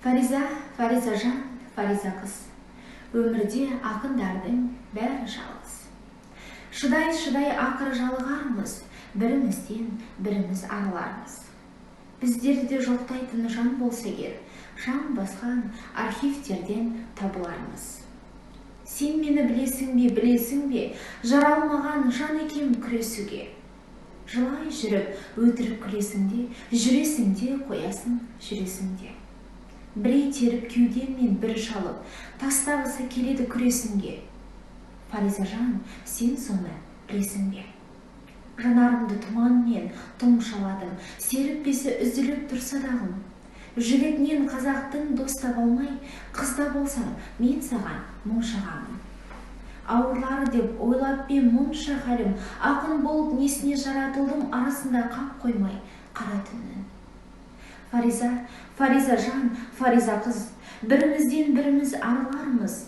Фариза жан, Фариза қыз. Өмірде ақындардың бәрі жалғыз. Шыдай ақыры жалығармыз, бірімізден біріміз арылармыз. Біздерде жоқтайтын жан болса егер, жан басқан архивтерден табылармыз. Сен мені білесің бе, жаралмаған жан екем күресуге. Жылай жүріп, өтіріп күлесіңде, жүресіңде, қоясың жүресіңде. Бірей теріп кеудеммен бір шалып, тастағысы келеді күресінге. Фариза жан, сен соны білесің бе? Жанарымды тұманмен тұмшаладым, серіппесі үзіліп тұрса дағым. Жігітінен қазақтың достап алмай, қызда болсам, мен саған мұң шағамын. Ауырлары деп ойлап бен мұнша халім, ақын болып несіне жаратылдым, арасында қап қоймай қара түннің. Фариза жан, Фариза қыз, бірімізден біріміз арылармыз.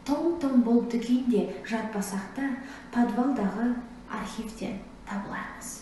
Том болып дүкенде жатпасақ та, подвалдағы архивтен табылармыз.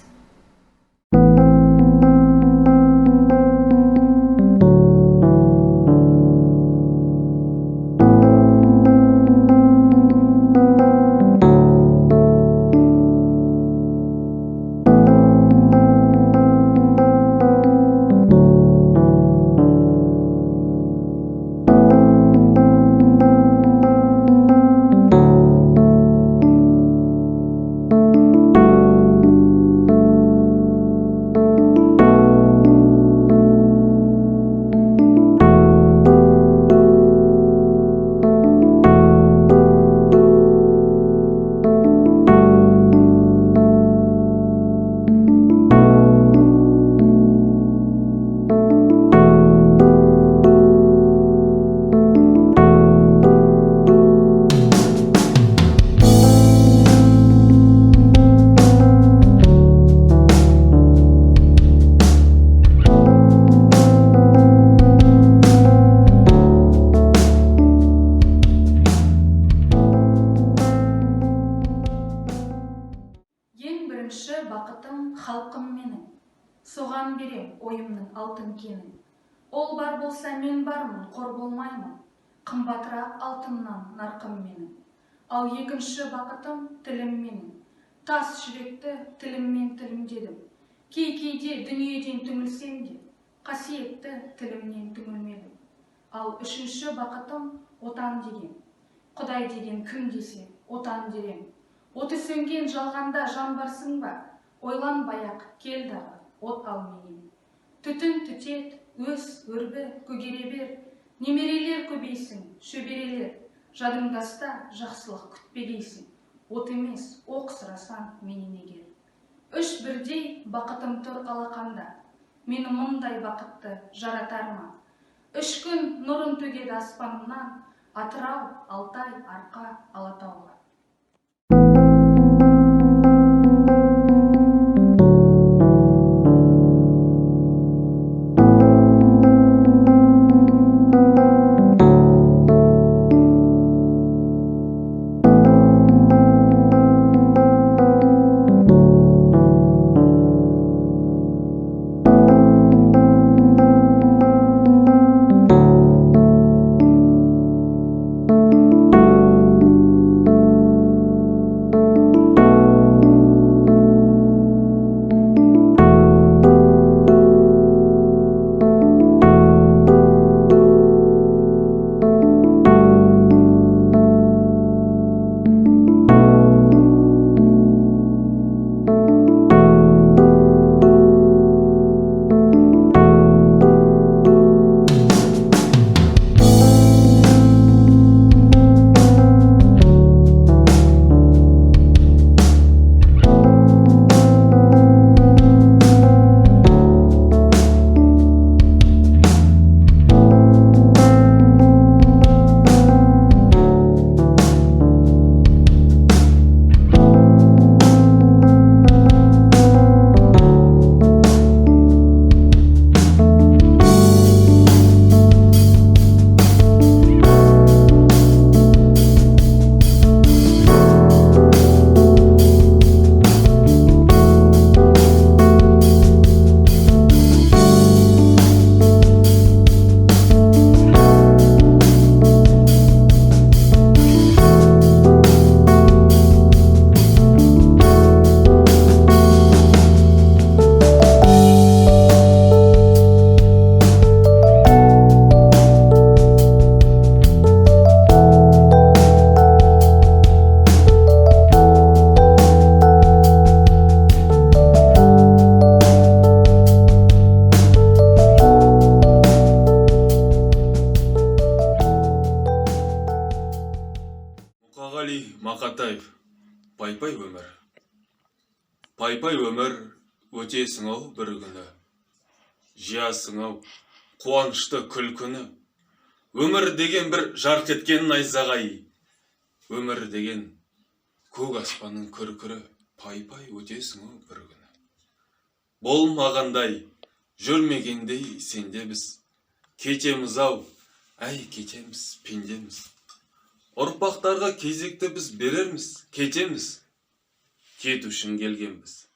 Халқым менің, соған берем ойымның алтын кенін. Ол бар болса мен бармын, қор болмаймын, қымбатырақ алтыннан нарқым менің. Ал екінші бақытым тілім менің, тас жүректі тіліммен тілімдедім. Кейде дүниеден түңілсем де, қасиетті тілімнен түңілмедім. Ал үшінші бақытым отан деген, Құдай деген кім десе, отан дерем. Оты сөнген жалғанда жан барсың ба? Ойланбай-ақ кел дағы, от ал менен. Түтін түтет, өс, өрбі, көгере бер, немерелер көбейсің, шөберелер. Жадыңдаста жақсылық күтпе дейсің, от емес, оқ сұрасан менен егер. Үш бірдей бақытым тұр алақанда, мені мұндай бақытты жаратар ма? Үш күн нұрын төгеді аспанымнан, Атырау, Алтай, Арқа, Алатауға. Мақатаев, пай-пай өмір. Пай-пай өмір, өтесің-ау бір күні. Жиясың-ау қуанышты күлкіні. Өмір деген бір жарқ еткен найзағай. Өмір деген көк аспанның күркірі. Пай-пай өтесің-ау бір күні. Болмағандай, жүрмегендей сенде біз. Кетеміз-ау, әй кетеміз, пендеміз. Ұрпақтарға кезекті біз берерміз, кетеміз. Кету үшін келгенбіз.